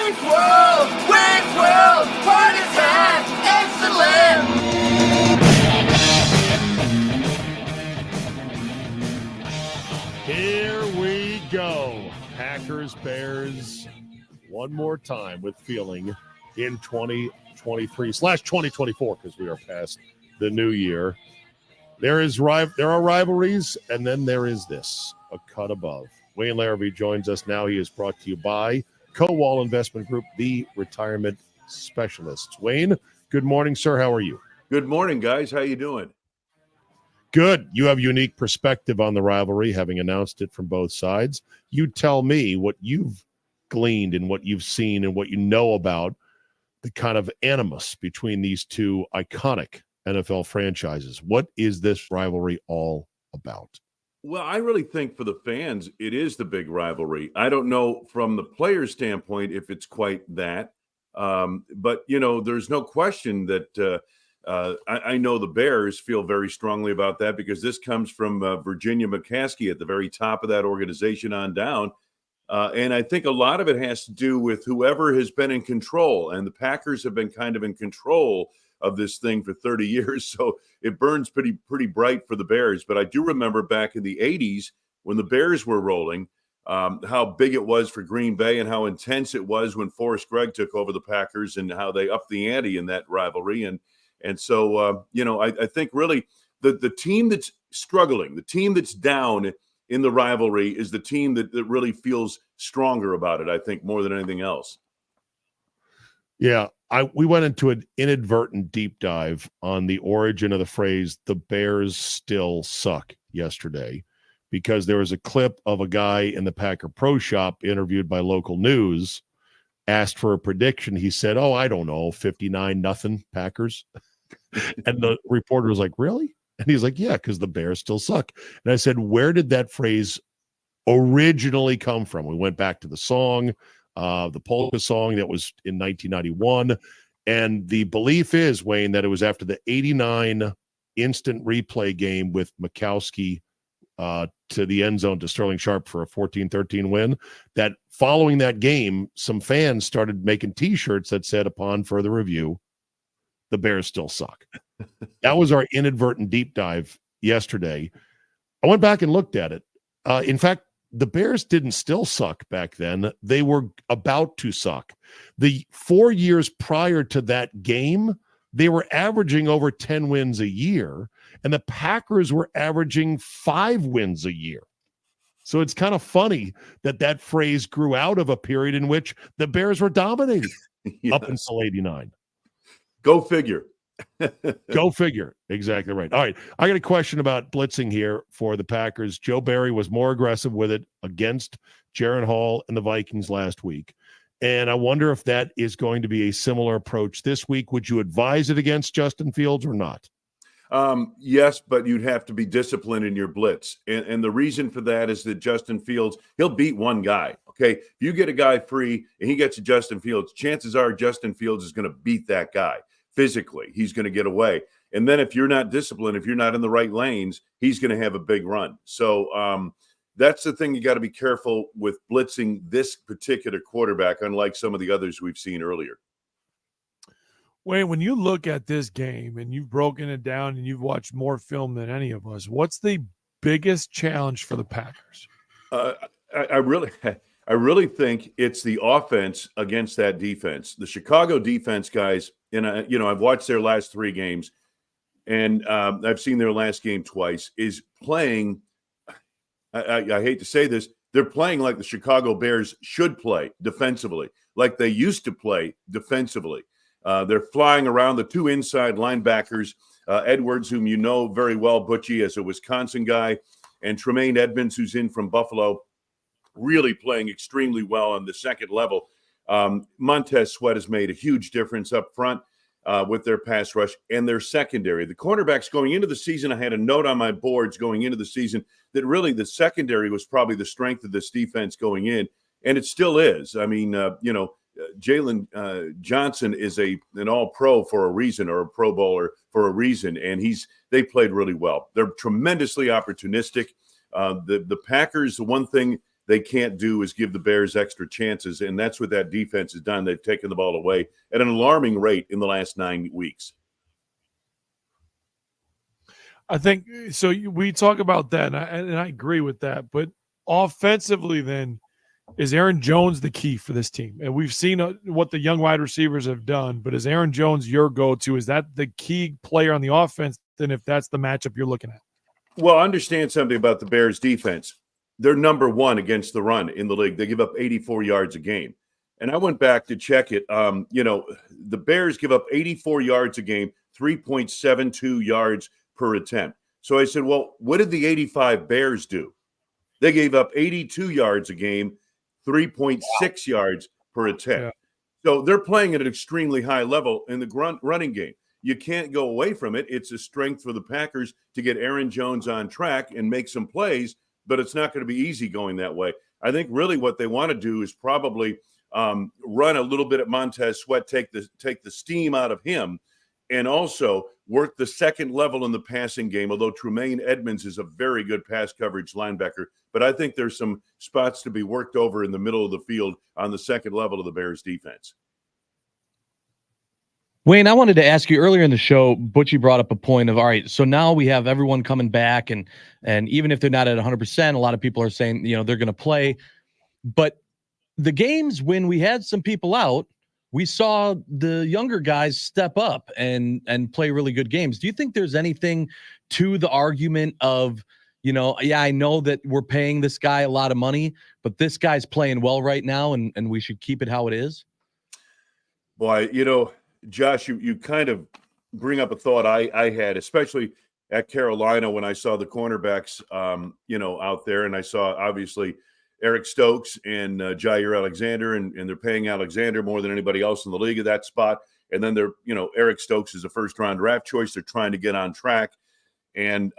Wink world, party time, excellent. Here we go. Packers, Bears, one more time with feeling in 2023/2024 because we are past the new year. There are rivalries, and then there is this, a cut above. Wayne Larrivee joins us now. He is brought to you by Co-Wall Investment Group, the retirement specialists. Wayne, good morning, sir. How are you? Good morning, guys. How you doing? Good. You have unique perspective on the rivalry, having announced it from both sides. You tell me what you've gleaned and what you've seen and what you know about the kind of animus between these two iconic NFL franchises. What is this rivalry all about? Well, I really think for the fans, it is the big rivalry. I don't know from the players' standpoint if it's quite that. But, there's no question that I know the Bears feel very strongly about that because this comes from Virginia McCaskey at the very top of that organization on down. And I think a lot of it has to do with whoever has been in control. And the Packers have been kind of in control of this thing for 30 years. So it burns pretty bright for the Bears. But I do remember back in the 80s when the Bears were rolling, how big it was for Green Bay and how intense it was when Forrest Gregg took over the Packers and how they upped the ante in that rivalry. And so, I think really the team that's struggling, the team that's down in the rivalry is the team that really feels stronger about it, I think, more than anything else. Yeah, we went into an inadvertent deep dive on the origin of the phrase, the Bears still suck, yesterday, because there was a clip of a guy in the Packer Pro Shop interviewed by local news, asked for a prediction. He said, I don't know, 59-0 Packers. And the reporter was like, really? And he's like, yeah, because the Bears still suck. And I said, where did that phrase originally come from? We went back to the song, the polka song that was in 1991. And the belief is, Wayne, that it was after the 89 instant replay game with Mikowski to the end zone to Sterling Sharp for a 14-13 win, that following that game, some fans started making T-shirts that said, upon further review, the Bears still suck. That was our inadvertent deep dive yesterday. I went back and looked at it. In fact, the Bears didn't still suck back then. They were about to suck. The 4 years prior to that game, they were averaging over 10 wins a year, and the Packers were averaging 5 wins a year. So it's kind of funny that phrase grew out of a period in which the Bears were dominating up until 89. Go figure. Go figure. Exactly right. All right. I got a question about blitzing here for the Packers. Joe Barry was more aggressive with it against Jaron Hall and the Vikings last week. And I wonder if that is going to be a similar approach this week. Would you advise it against Justin Fields or not? Yes, but you'd have to be disciplined in your blitz. And the reason for that is that Justin Fields, he'll beat one guy. Okay. If you get a guy free and he gets to Justin Fields, chances are Justin Fields is going to beat that guy. Physically, he's going to get away. And then if you're not disciplined, if you're not in the right lanes, he's going to have a big run. So that's the thing you got to be careful with blitzing this particular quarterback, unlike some of the others we've seen earlier. Wayne, when you look at this game and you've broken it down and you've watched more film than any of us, what's the biggest challenge for the Packers? I really think it's the offense against that defense. The Chicago defense, guys, and I've watched their last 3 games, and I've seen their last game twice, is playing, I hate to say this, they're playing like the Chicago Bears should play defensively, like they used to play defensively. They're flying around the 2 inside linebackers, Edwards, whom you know very well, Butchie, as a Wisconsin guy, and Tremaine Edmonds, who's in from Buffalo, really playing extremely well on the second level. Montez Sweat has made a huge difference up front with their pass rush and their secondary. The cornerbacks going into the season, I had a note on my boards going into the season that really the secondary was probably the strength of this defense going in, and it still is. I mean, Jalen Johnson is an all-pro for a reason, or a Pro Bowler for a reason, and they played really well. They're tremendously opportunistic. The Packers, the one thing they can't do is give the Bears extra chances, and that's what that defense has done. They've taken the ball away at an alarming rate in the last 9 weeks. I think so. We talk about that, and I agree with that. But offensively, then, is Aaron Jones the key for this team? And we've seen what the young wide receivers have done. But is Aaron Jones your go-to? Is that the key player on the offense? Then, if that's the matchup you're looking at, well, understand something about the Bears' defense. They're number one against the run in the league. They give up 84 yards a game. And I went back to check it. The Bears give up 84 yards a game, 3.72 yards per attempt. So I said, well, what did the 85 Bears do? They gave up 82 yards a game, 3.6 yards per attempt. Yeah. So they're playing at an extremely high level in the running game. You can't go away from it. It's a strength for the Packers to get Aaron Jones on track and make some plays, but it's not going to be easy going that way. I think really what they want to do is probably run a little bit at Montez Sweat, take the steam out of him, and also work the second level in the passing game, although Tremaine Edmonds is a very good pass coverage linebacker. But I think there's some spots to be worked over in the middle of the field on the second level of the Bears defense. Wayne, I wanted to ask you earlier in the show, Butchie brought up a point of, all right, so now we have everyone coming back, and even if they're not at 100%, a lot of people are saying, they're going to play. But the games when we had some people out, we saw the younger guys step up and play really good games. Do you think there's anything to the argument of, I know that we're paying this guy a lot of money, but this guy's playing well right now, and we should keep it how it is? Boy, Josh, you kind of bring up a thought I had, especially at Carolina when I saw the cornerbacks, out there, and I saw obviously Eric Stokes and Jair Alexander, and they're paying Alexander more than anybody else in the league at that spot. And then Eric Stokes is a first-round draft choice. They're trying to get on track. And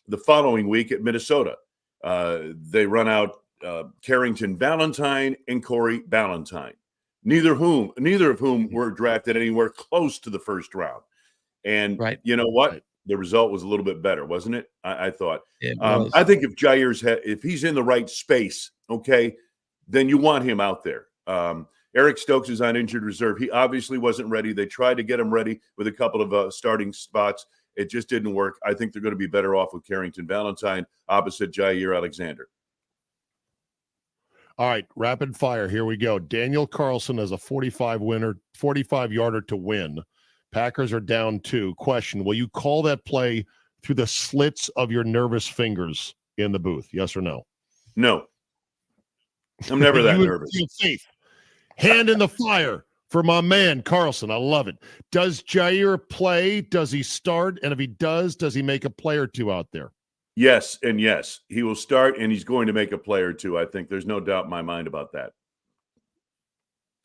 the following week at Minnesota, they run out Carrington Valentine and Corey Ballantyne. Neither of whom were drafted anywhere close to the first round. And you know what? Right. The result was a little bit better, wasn't it? I thought. I think if he's in the right space, okay, then you want him out there. Eric Stokes is on injured reserve. He obviously wasn't ready. They tried to get him ready with a couple of starting spots. It just didn't work. I think they're going to be better off with Carrington Valentine opposite Jair Alexander. All right, rapid fire. Here we go. Daniel Carlson has a 45-yarder to win. Packers are down 2. Question, will you call that play through the slits of your nervous fingers in the booth? Yes or no? No. I'm never that nervous. Safe. Hand in the fire for my man, Carlson. I love it. Does Jair play? Does he start? And if he does he make a play or two out there? Yes, and yes. He will start, and he's going to make a play or two, I think. There's no doubt in my mind about that.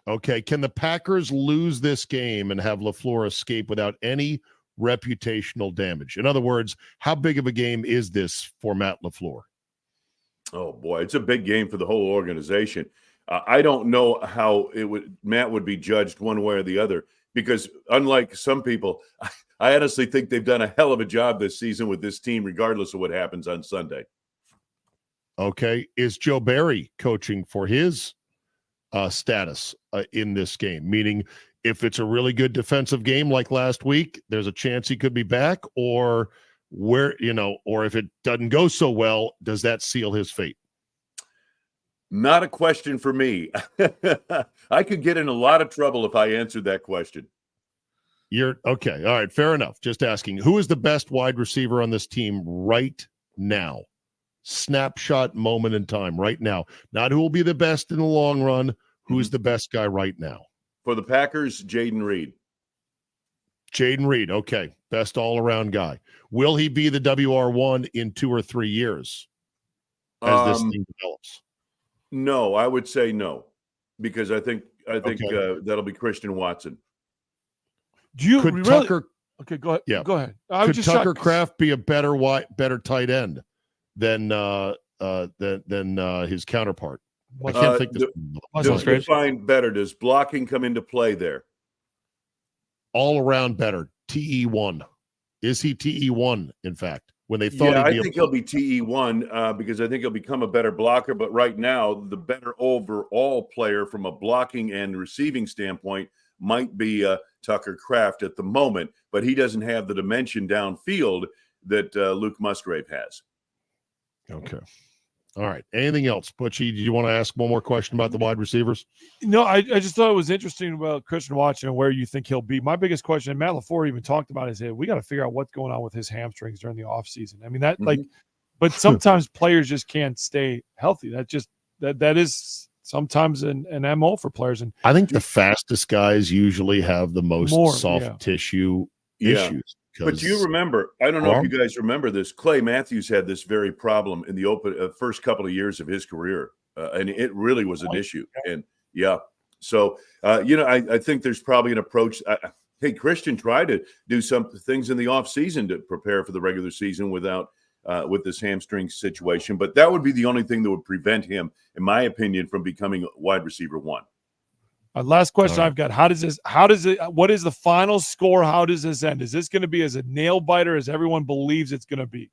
Okay, can the Packers lose this game and have LaFleur escape without any reputational damage? In other words, how big of a game is this for Matt LaFleur? Oh, boy, it's a big game for the whole organization. I don't know how Matt would be judged one way or the other, because unlike some people, I honestly think they've done a hell of a job this season with this team, regardless of what happens on Sunday. Okay, is Joe Barry coaching for his status in this game? Meaning, if it's a really good defensive game like last week, there's a chance he could be back, or or if it doesn't go so well, does that seal his fate? Not a question for me. I could get in a lot of trouble if I answered that question. You're okay. All right. Fair enough. Just asking, who is the best wide receiver on this team right now? Snapshot moment in time right now. Not who will be the best in the long run. Who's the best guy right now? For the Packers, Jaden Reed. Jaden Reed. Okay. Best all-around guy. Will he be the WR1 in 2 or 3 years as this thing develops? No, I would say no, because I think that'll be Christian Watson. Could Tucker? Okay, go ahead. Yeah, go ahead. Could Tucker Kraft be a better tight end than his counterpart? I can't think. Define better. Does blocking come into play there? All around better. TE1. Is he TE1? In fact, when they thought Yeah, I he'd be think he'll be TE1 because I think he'll become a better blocker. But right now, the better overall player from a blocking and receiving standpoint might be Tucker Kraft at the moment, but he doesn't have the dimension downfield that Luke Musgrave has. Okay. All right. Anything else, Butchie? Do you want to ask one more question about the wide receivers? No, I just thought it was interesting about Christian Watson and where you think he'll be. My biggest question, and Matt LaFleur even talked about, is we got to figure out what's going on with his hamstrings during the offseason. I mean, that but sometimes players just can't stay healthy. That is sometimes an MO for players. And I think the fastest guys usually have the most soft tissue issues. But do you remember, I don't know if you guys remember this, Clay Matthews had this very problem in the first couple of years of his career, and it really was an issue. And so, I think there's probably an approach. Hey, Christian tried to do some things in the offseason to prepare for the regular season without with this hamstring situation, but that would be the only thing that would prevent him, in my opinion, from becoming wide receiver 1. Last question I've got. What is the final score? How does this end? Is this going to be as a nail biter as everyone believes it's going to be?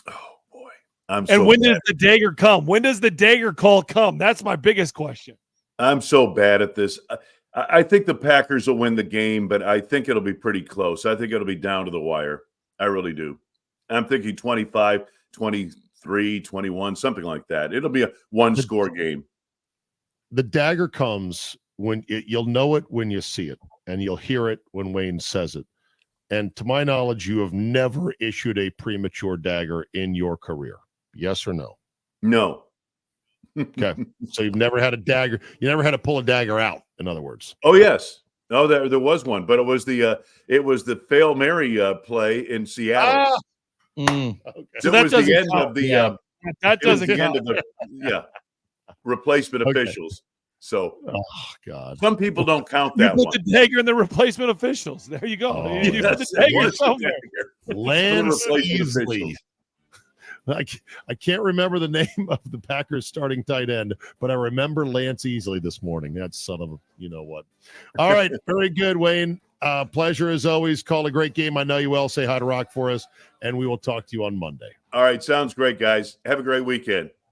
Oh, boy. When does the dagger come? When does the dagger call come? That's my biggest question. I'm so bad at this. I think the Packers will win the game, but I think it'll be pretty close. I think it'll be down to the wire. I really do. I'm thinking 25, 23, 21, something like that. It'll be a one-score game. The dagger comes when you'll know it when you see it, and you'll hear it when Wayne says it. And to my knowledge, you have never issued a premature dagger in your career. Yes or no? No. Okay. So you've never had a dagger. You never had to pull a dagger out, in other words. Oh, yes. No, there was one, but it was the Fail Mary play in Seattle. Okay. So that was the end of the that doesn't count. Replacement officials. So, God, some people don't count that you one. put the dagger in the replacement officials. There you go. You put the dagger somewhere. Lance Easley. I can't remember the name of the Packers starting tight end, but I remember Lance Easley this morning. That son of a, you know what. All right. Very good, Wayne. Pleasure as always. Call a great game. I know you well. Say hi to Rock for us, and we will talk to you on Monday. All right. Sounds great, guys. Have a great weekend.